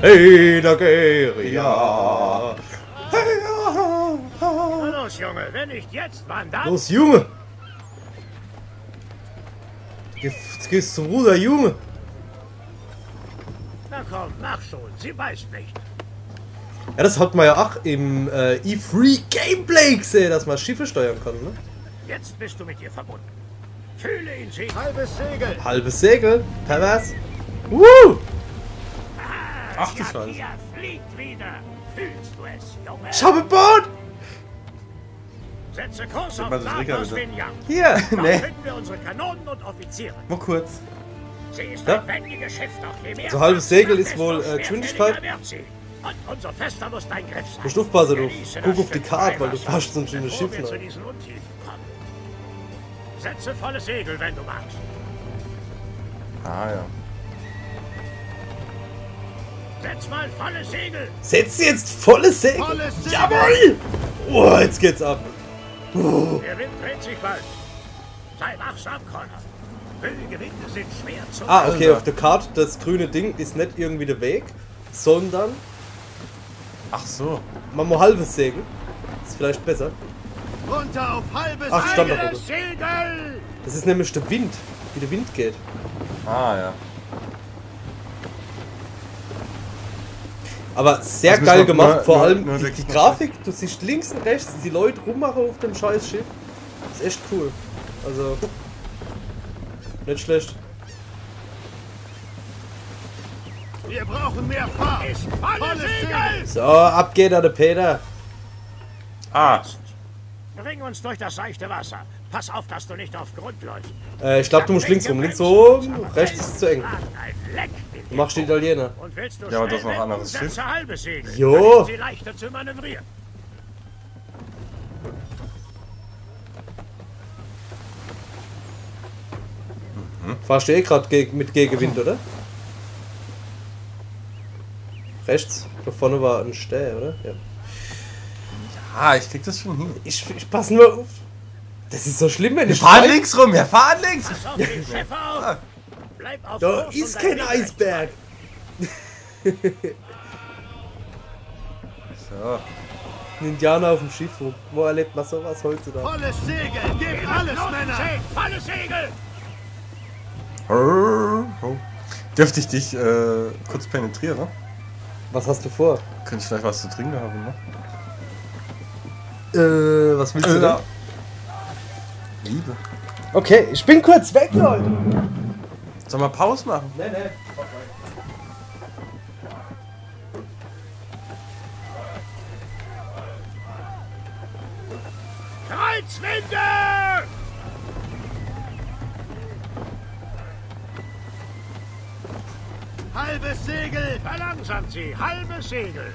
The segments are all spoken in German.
Hey, da Geria. Los, Junge, wenn nicht jetzt, wann dann? Los, Junge! Jetzt gehst du zum Ruder, Junge! Na komm, mach schon, sie weiß nicht. Ja, das hat man ja auch im E3 Gameplay gesehen, dass man Schiffe steuern kann, ne? Jetzt bist du mit ihr verbunden. Fühle ihn, sie. Halbes Segel. Halbes Segel, pervers. Ach du Scheiße. Ihr fliegt wieder. Fühlst du es, Junge? Ich habe ein Boot! Setze Kurs Sag auf mal, das Ricker Lagos wieder. Vineyard. Hier, Dort ne. finden wir unsere Kanonen und Offiziere. Mal kurz. Sie ist Ja. ein wendiges Schiff, doch je mehr... So halbes Segel ist desto wohl, schwerfälliger Geschwindigkeit. wird sie. Und unser Fester muss dein Griff sein. Musst aufpassen, du. Genieße Guck das auf die Stück Karte, weil du Freiwasser, fährst so ein schönes bevor Schiff wir zu noch. diesen Untiefen kommen. Setze volle Segel, wenn du magst. Ah ja. Setz mal volle Segel. Setz jetzt volle Segel! Volles Segel. Jawohl! Oh, jetzt geht's ab. Der Wind dreht sich bald. Sei wachsam, Connor. Böige Winde sind schwer zu... Ah, okay, auf der Karte, das grüne Ding ist nicht irgendwie der Weg, sondern Ach so. man muss halbes Segel. Ist vielleicht besser. Runter auf halbes Ach, stand da eigenes drüber. Segel. Das ist nämlich der Wind, wie der Wind geht. Ah ja. Aber sehr Das müssen geil wir gemacht, nur- vor nur- allem nur die wirklich Grafik, du siehst links und rechts die Leute rummachen auf dem scheiß Schiff. Ist echt cool. Also, nicht schlecht. Wir brauchen mehr Fahrt. Volle Segel. So, ab geht er, der Peter. Ah. Bring uns durch das seichte Wasser. Pass auf, dass du nicht auf Grund läufst. Ich glaube, du musst links rum. Links rum, rechts ist zu eng. Ein Leck in Du machst die Italiener. Und willst du Ja, aber schnell das ist noch ein wenden, anderes setze Schiff. halbes Segel. Jo. Dann ist sie leichter zu manövrieren. Fahrst du eh gerade mit Gegenwind, oder? Rechts? Da vorne war ein Stäh, oder? Ja. Ah, ich krieg das schon hin. Ich pass nur auf. Das ist so schlimm, wenn Wir ich fahren schreie. links rum, wir fahren links! Pass auf die Schiffe auf. Bleib auf Da Kurs ist und kein dein Weg Eisberg. So. Ein Indianer auf dem Schiff rum. Wo erlebt man sowas heutzutage? Volles Segel. Gib alles, Männer. Volles Segel. Dürfte ich dich kurz penetrieren? Was hast du vor? Könnte ich vielleicht was zu trinken haben, ne? Was willst du denn? Liebe. Okay, ich bin kurz weg, Leute. Sollen wir Pause machen? Nee, nee. Kreuzwinde! Halbes Segel! Verlangsamt sie! Halbes Segel!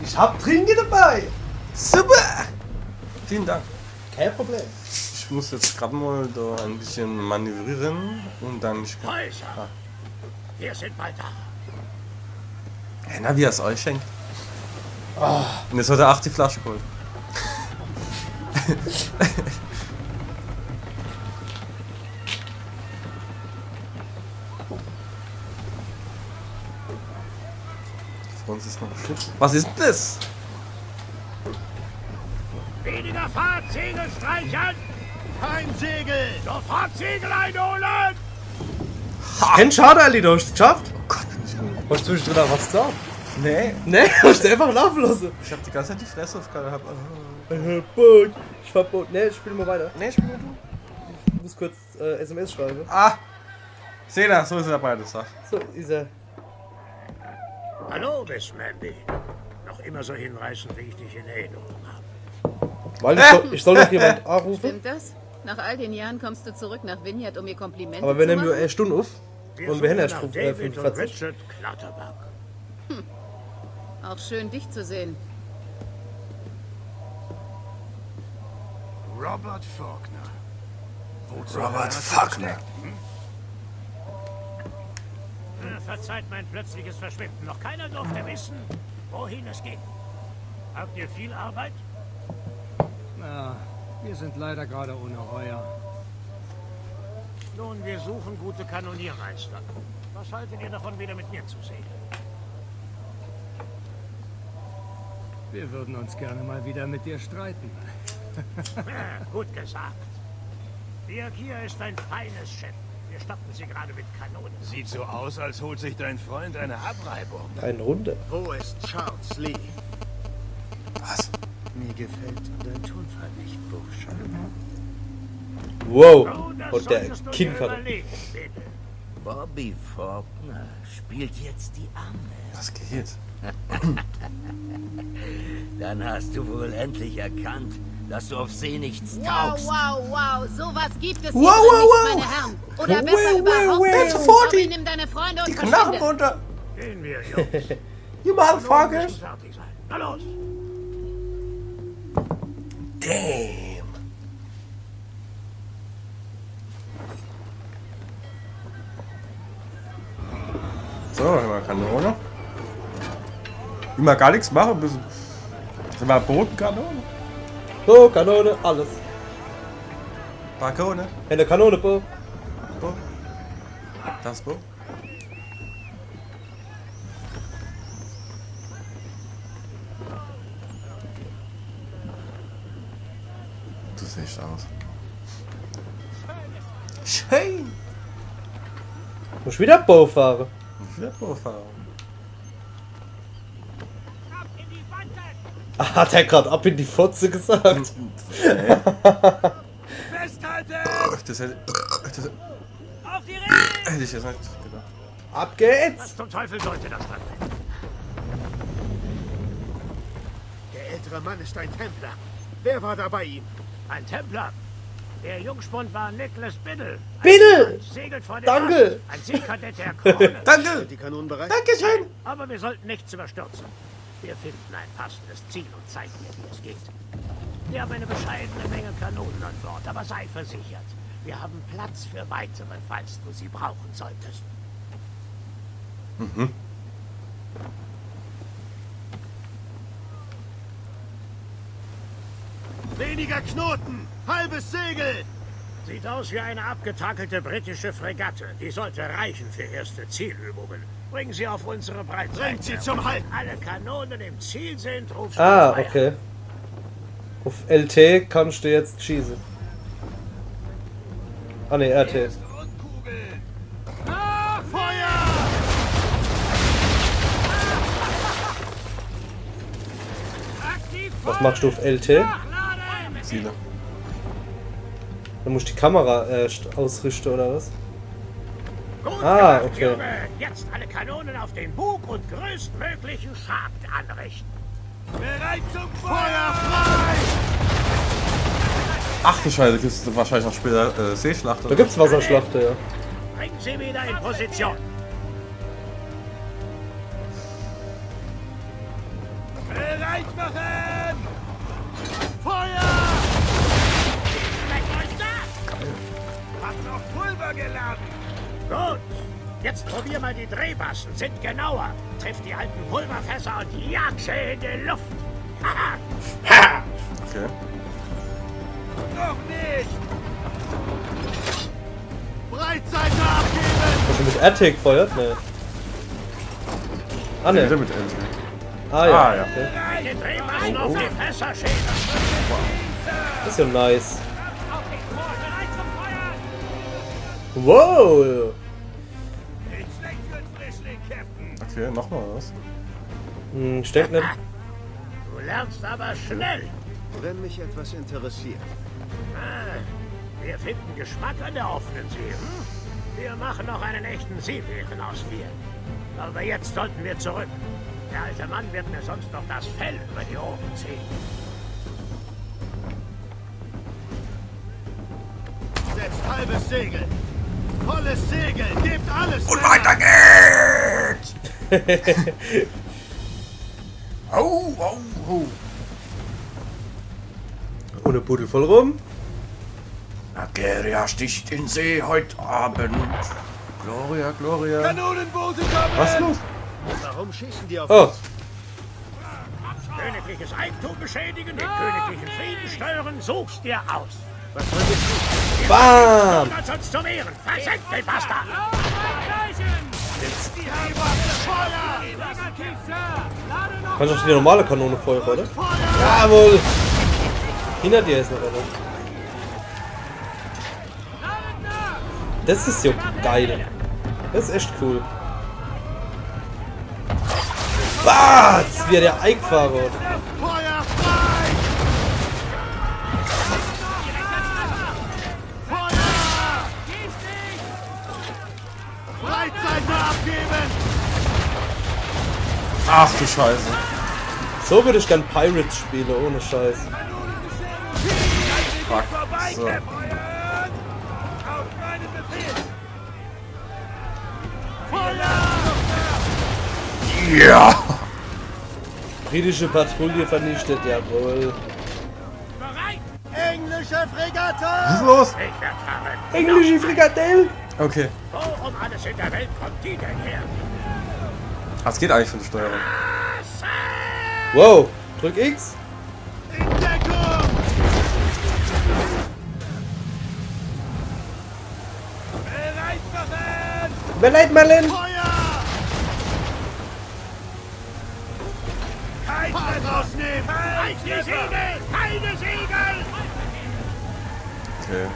Ich hab Trinken dabei. Super! Vielen Dank. Kein Problem. Ich muss jetzt gerade mal da ein bisschen manövrieren und dann... Ich kann... Häuser! Wir sind bald da. Hey, na, wie er es euch schenkt. Und jetzt hat er 8 die Flasche geholt. Vor uns ist noch ein Schiff. Was ist denn das? Weniger Fahrt, Segel streichern! Kein Segel! Sofort Segel einholen! Kein Schade, Ali, du hast es geschafft. Oh Gott, bin ich gut. Hast du schon da was gesagt? Nee, Nee, hast du einfach laufen lassen. ich hab die ganze Zeit die Fresse aufgehabt. Boot. Ich fahr Boot. Nee, spiel mal weiter. Nee, spiel mal du. Ich muss kurz SMS schreiben. Ah! Seht ihr, so ist er bei der Sache. So, ist er. Hallo, Miss Mandy. Noch immer so hinreißend, wie ich dich in Erinnerung habe. Weil ich soll noch jemand anrufen. Stimmt das? Nach all den Jahren kommst du zurück nach Vineyard, um mir Komplimente Aber wir zu nehmen machen? nur 1 Stunde auf. Und wir haben erst suchen nach David und 45. Richard Clutterbuck. Auch schön, dich zu sehen. Robert Faulkner. Wozu Robert hat er Faulkner. gesteckt, Verzeiht mein plötzliches Verschwinden. Noch keiner durfte wissen, wohin es geht. Habt ihr viel Arbeit? Na, wir sind leider gerade ohne Heuer. Nun, wir suchen gute Kanoniermeister. Was haltet ihr davon, wieder mit mir zu segeln? Wir würden uns gerne mal wieder mit dir streiten. Gut gesagt. Die Akia ist ein feines Schiff. Wir stoppen sie gerade mit Kanonen. Sieht so aus, als holt sich dein Freund eine Abreibung. Eine Runde. Wo ist Charles Lee? Was? Mir gefällt dein Tonfall nicht, Bursche. Wow. Oh, das Und der solltest du dir Kinnkarre. überlegen, bitte. Bobby Faulkner spielt jetzt die Arme. Was geht? Dann hast du wohl endlich erkannt, dass du auf See nichts Wow, taugst. wow, wow. Sowas gibt es hier Wow, drin wow, nicht, wow. meine Herren. Oder Wow, besser wow, überhaupt wow. nicht. Sofort Bobby, die- nimm deine Freunde Die und Knarren verschwinde. runter. Gehen wir, Jungs. You Kanonen motherfuckers. müssen fertig sein. Na los. Damn. So, noch mal Kanone. Immer gar nichts machen, bis. Sind wir Bodenkanone? So, Kanone, alles. Balkone? Eine Kanone, Bo. Bo. Das Bo. Du siehst aus. Schön. Muss wieder Bo fahren. Ich will Bo fahren. Ah, hat er gerade ab in die Fotze gesagt? Festhalten! Das hätte Auf die Reling! ich jetzt nicht gedacht. Ab geht's! Was zum Teufel sollte das dann? Der ältere Mann ist ein Templer. Wer war da bei ihm? Ein Templer. Der Jungspund war Nicholas Biddle. Biddle! Segelt vor dem Danke! Mast. Ein Seekadett der Krone. Danke! Die Kanonen bereit? Dankeschön! Aber wir sollten nichts überstürzen. Wir finden ein passendes Ziel und zeigen dir, wie es geht. Wir haben eine bescheidene Menge Kanonen an Bord, aber sei versichert, wir haben Platz für weitere, falls du sie brauchen solltest. Weniger Knoten! Halbes Segel! Sieht aus wie eine abgetakelte britische Fregatte. Die sollte reichen für erste Zielübungen. Bringen sie auf unsere Breitseite. Bringt sie zum Halt! Wenn alle Kanonen im Ziel sind, rufst du Ah, Feuer. okay. Auf LT kannst du jetzt schießen. Ah ne, RT. Rundkugel! Feuer! Was machst du auf LT? Ziele. Dann musst du die Kamera erst ausrichten oder was? Gut Ah, gemacht, okay. Junge. Jetzt alle Kanonen auf den Bug und größtmöglichen Schaden anrichten. Bereit zum Feuer frei! Ach du Scheiße, gibt es wahrscheinlich noch später Seeschlacht. Da gibt's Wasserschlachte, ja. Bringen Sie wieder in Position. Bereit machen! Feuer! Schmeckt euch das? Hab noch Pulver geladen! Gut. Jetzt probier mal die Drehbassen. Sind genauer. Triff die alten Pulverfässer und jag sie in die Luft. Haha. Okay. Noch nicht! Breitseite abgeben! Hast du mit RT gefeuert? Ne. Ah Wieder ne. mit LT. Ah ja. Ah, ja. Okay. Die Drehbassen auf die Fässer schieben. Das ist ja nice. Auf den Chor, bereit zum Feuern. Wow! Nicht schlecht für ein Frischling, Captain! Okay, nochmal was. Hm, steckt nicht. Du lernst aber schnell. Wenn mich etwas interessiert. Wir finden Geschmack an der offenen See. Wir machen noch einen echten Seebären aus dir. Aber jetzt sollten wir zurück. Der alte Mann wird mir sonst noch das Fell über die Ohren ziehen. Halbes Segel. Volles Segel. Gebt alles. Und weiter geht's! Au, au, au. Und ein Buddel voll rum. Ageria sticht in See heute Abend. Gloria, Gloria. Kanonenboote kommen! Was ist los? Warum schießen die auf Oh, uns? Königliches Eigentum beschädigen, den königlichen Frieden stören, suchst dir aus. Was wollen wir tun? bam! Als uns zu wehren, versenkt den Bastard! Kannst du auch die normale Kanone feuern, oder? Jawohl! Hinter dir ist noch einer. Das ist so geil. Das ist echt cool. Was? Wie der eingefahren wird. Feuer frei! Feuer! Breitseite abgeben! Ach du Scheiße. So würde ich gern Pirates spielen, ohne Scheiß. Fuck. So. Ja! Britische Patrouille vernichtet, jawohl. Englische Fregatte! Was ist los? Ich werd fahren. Englische Frikadelle! Okay. Wo um alles in der Welt kommt die denn her? Was geht eigentlich für eine Steuerung? Wow, drück X. In Deckung! Bereit, Marlen! Feuer! Kein rausnehmen! Halt die Segel! Keine Segel! Okay.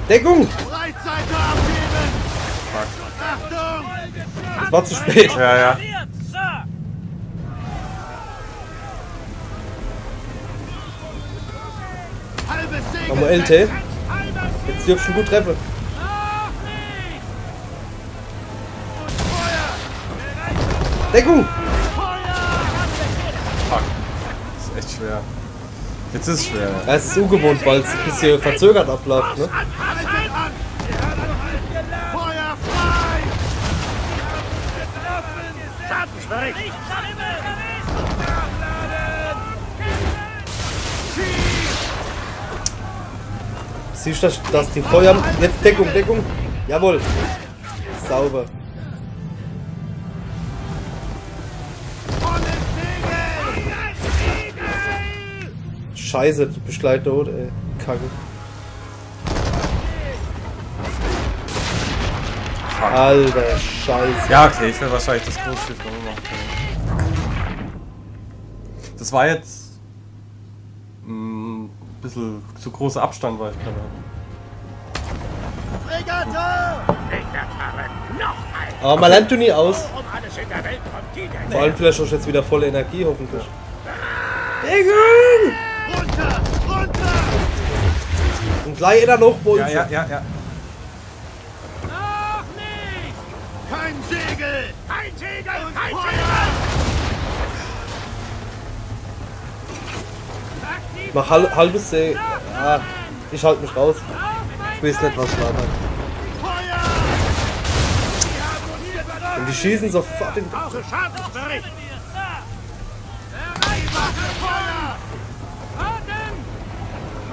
Deckung! Breitseite abgeben! Fuck. Achtung! Das war zu spät. Ja, ja. Halbes Segel! Haben wir LT? Jetzt dürfst du ihn gut treffen. Deckung! Fuck. Das ist echt schwer. Jetzt ist es schwer. Ja, es ist ungewohnt, weil es ein bisschen verzögert abläuft, ne? Haltet an! Feuer frei! Schadensbericht! Siehst du, dass die Feuer... Jetzt Deckung, Deckung! Jawohl! Sauber. Volles Segel! Scheiße, du bist gleich tot, ey. Kacke. Alter, Scheiße. Ja, okay, ich will wahrscheinlich das Großschiff noch machen. Das war jetzt ein bisschen zu großer Abstand, weil ich gerade. Fregatte! Ich werd fahren! Noch ein! Aber man lernt du nie aus. Wo um alles in der Welt kommt die denn Vor her? allem vielleicht auch jetzt wieder volle Energie, hoffentlich. Deckung! Runter! Runter! Und gleich einer noch bei uns. Ja, ja, ja, ja. Kein Segel! Kein Segel! Kein Feuer! Segel! Mach halbes See. Ah, ich halte mich raus. Ich weiß nicht, was ich mache. Feuer! Und die schießen sofort in... Brauche Schadensbericht! Feuer!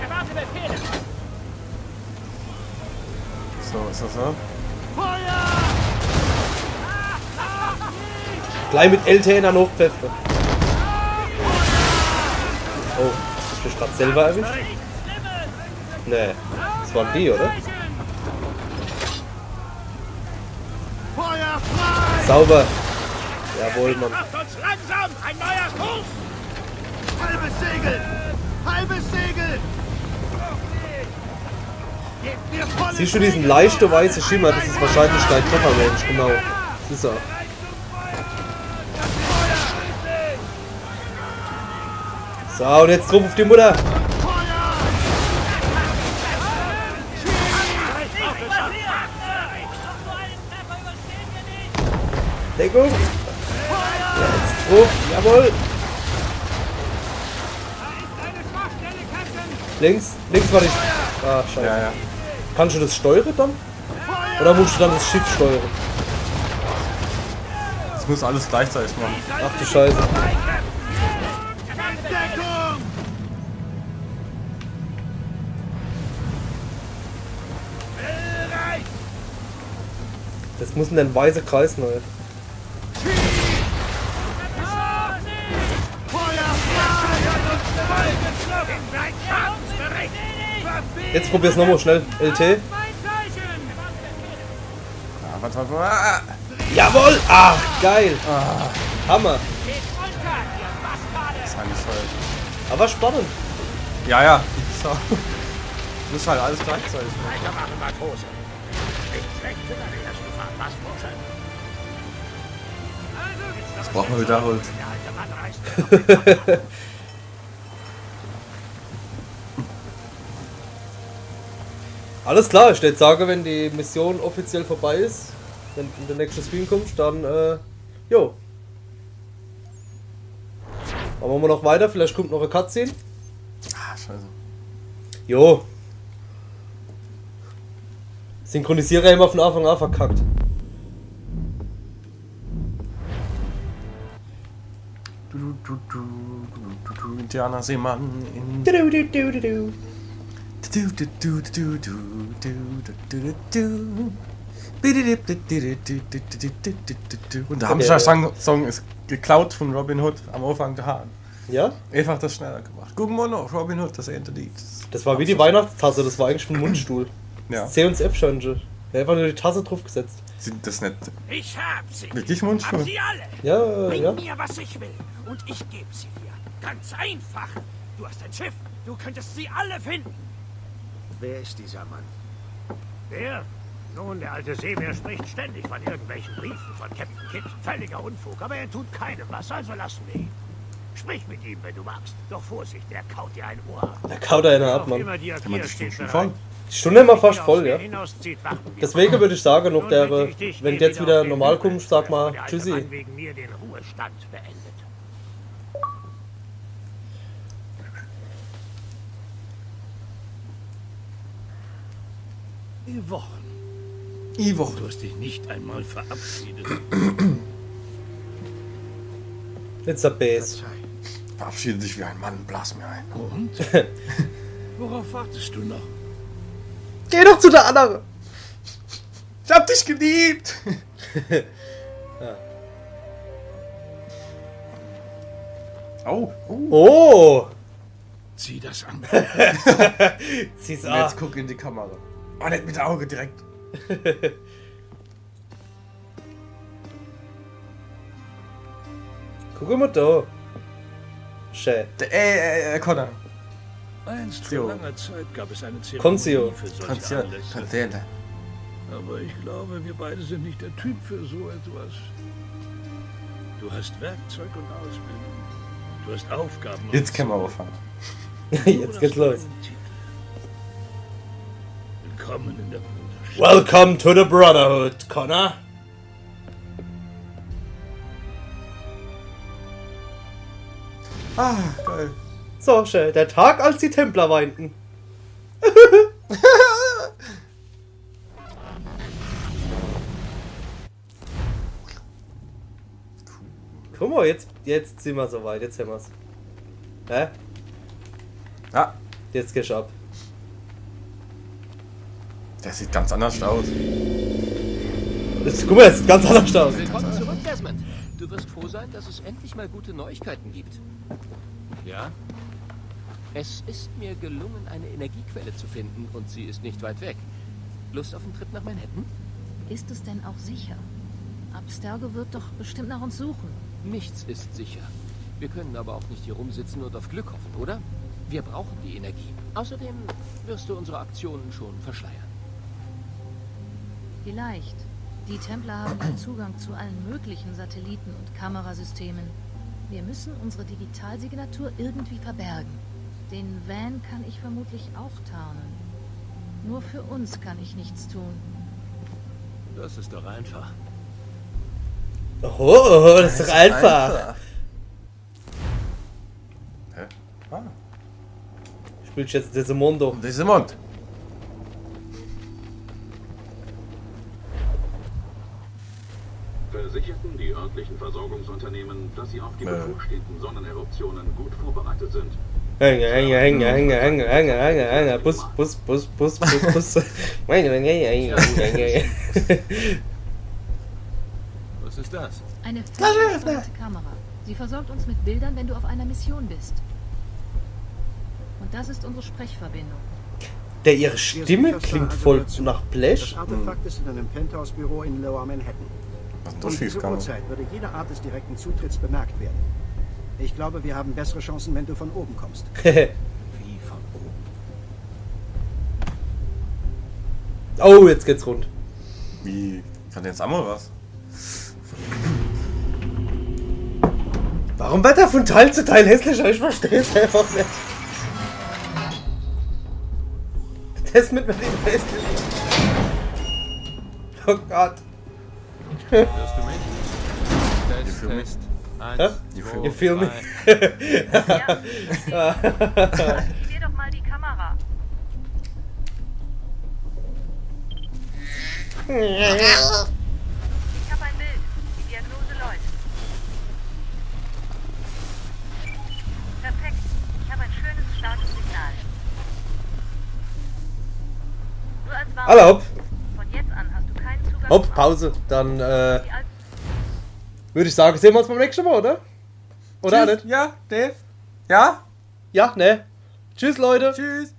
Erwarte Befehle! So, ist das so? Feuer! Gleich mit LT in der Hochpfeffer. Oh, hast du dich gerade selber erwischt? Nee, das waren die, oder? Feuer frei! Sauber. Jawohl, Mann. Macht uns langsam! Ein neuer Kurs! Halbes Segel! Halbes Segel! Gebt mir volles Siehst du diesen Segel! leichten weißen Schimmer? Das ist wahrscheinlich dein Trefferrange, genau. Das ist er. So, und jetzt drauf auf die Mutter. Deckung. Jetzt drauf. Jawohl. Links war ich. Ah, scheiße. Ja, ja. Kannst du das steuern dann? Oder musst du dann das Schiff steuern? Das muss alles gleichzeitig machen. Ach du Scheiße. Das muss in den weißen Kreis neu. Jetzt probier's nochmal schnell. LT. Ja, was. Jawohl! Ach, geil! Hammer! Das ist eigentlich voll. Aber spannend. Ja, ja. So. Muss halt alles gleichzeitig machen. Weitermachen, Matrose. Nicht schlecht für deine erste Fahrt, was, Bursche? Das braucht man wiederholt. Der alte Mann reißt mir noch den Kopf ab. Alles klar, ich würde sagen, wenn die Mission offiziell vorbei ist, wenn der nächste Stream kommt, dann, jo. Machen wir noch weiter, vielleicht kommt noch eine Cutscene. Ah, scheiße. Jo. Synchronisierer immer von Anfang an verkackt. Indianer Seemann in. Und der Hamster-Song ist geklaut von Robin Hood am Anfang der Hahn. Ja? Einfach das schneller gemacht. Gucken wir noch, Robin Hood, das Ende-Lied. Das war wie die Weihnachtstasse, das war eigentlich ein Mundstuhl. Ja. C und F Schönche. Er hat einfach nur die Tasse draufgesetzt. Sind das nicht Ich hab sie. wirklich Hab Mundstuhl? sie alle. Ja, Bring ja. mir, was ich will. Und ich gebe sie dir. Ganz einfach. Du hast ein Schiff. Du könntest sie alle finden. Wer ist dieser Mann? Wer? Nun, der alte Seemeer spricht ständig von irgendwelchen Briefen von Captain Kidd. Völliger Unfug, aber er tut keinem was, also lassen wir ihn. Sprich mit ihm, wenn du magst. Doch Vorsicht, der kaut dir ein Ohr ab. Da kaut einer ab, Auch Mann. immer die Agier steht Schon bereit. voll. Die Stunde haben wir fast voll, ja. Hinauszieht, warten wir. Deswegen würde ich sagen, noch Nun der, bitte ich dich, wenn geh jetzt wieder auf den normal Hügel, kommt, sag bevor mal der alte Tschüssi. Mann wegen mir den Ruhestand beendet. Ivo. Du hast dich nicht einmal verabschiedet. It's a Bass. Verabschiede dich wie ein Mann, blas mir ein. Und? Worauf wartest du noch? Geh doch zu der anderen! Ich hab dich geliebt! Oh, Oh! Zieh das an. Zieh's Und an. jetzt guck in die Kamera. Oh, nicht mit dem Auge direkt. Guck mal da. Schön. Connor. Einst Jo. vor langer Zeit gab es eine Konzio. Zeremonie für solche Anlässe. Konzerte. Aber ich glaube, wir beide sind nicht der Typ für so etwas. Du hast Werkzeug und Ausbildung. Du hast Aufgaben. und Jetzt können wir aufhören. Jetzt geht's los. Willkommen in der Bruderschaft. Welcome to the Brotherhood, Connor. Ah, geil. So, schön. Der Tag, als die Templer weinten. Guck mal, jetzt sind wir soweit. Jetzt haben wir's. Hä? Ja, Jetzt gehst du ab. der sieht ganz anders aus. Jetzt, guck mal, jetzt sieht ganz anders aus. Willkommen zurück, Desmond. Du wirst froh sein, dass es endlich mal gute Neuigkeiten gibt. Ja? Es ist mir gelungen, eine Energiequelle zu finden und sie ist nicht weit weg. Lust auf einen Trip nach Manhattan? Ist es denn auch sicher? Abstergo wird doch bestimmt nach uns suchen. Nichts ist sicher. Wir können aber auch nicht hier rumsitzen und auf Glück hoffen, oder? Wir brauchen die Energie. Außerdem wirst du unsere Aktionen schon verschleiern. Vielleicht. Die Templer haben ja Zugang zu allen möglichen Satelliten und Kamerasystemen. Wir müssen unsere Digitalsignatur irgendwie verbergen. Den Van kann ich vermutlich auch tarnen. Nur für uns kann ich nichts tun. Das ist doch einfach. Oh, das ist doch einfach. Hä? Ah, Spielst jetzt Desimondo. Desmond. versicherten die örtlichen Versorgungsunternehmen, dass sie auf die bevorstehenden Sonneneruptionen gut vorbereitet sind. Hänge. Bus. Was ist das? Eine ferngesteuerte Kamera. Sie versorgt uns mit Bildern, wenn du auf einer Mission bist. Und das ist unsere Sprechverbindung. Ihre Stimme klingt voll nach Blech. Das Artefakt ist in einem Penthouse-Büro in Lower Manhattan. Was ist denn Um das diese schiefgegangen? Uhrzeit würde jede Art des direkten Zutritts bemerkt werden. Ich glaube, wir haben bessere Chancen, wenn du von oben kommst. Wie von oben? Oh, jetzt geht's rund. Wie? Kann jetzt einmal was? Warum wird er von Teil zu Teil hässlicher? Ich verstehe es einfach nicht. Das mit dem hässlich. Oh Gott. Hörst du mich? Test, feel me? Test. Hä? 1, You feel me? Ja, aktivier doch mal die Kamera. Ich habe ein Bild. Die Diagnose läuft. Perfekt. Ich habe ein schönes, starkes Signal. Nur als Warnung. Hallo, hopp. Von jetzt an hast du keinen Zugang. Hopp, Pause. Dann würde ich sagen, sehen wir uns beim nächsten Mal, oder? Oder nicht? Ja, Dave? Ja? Ja, ne? Tschüss, Leute. Tschüss.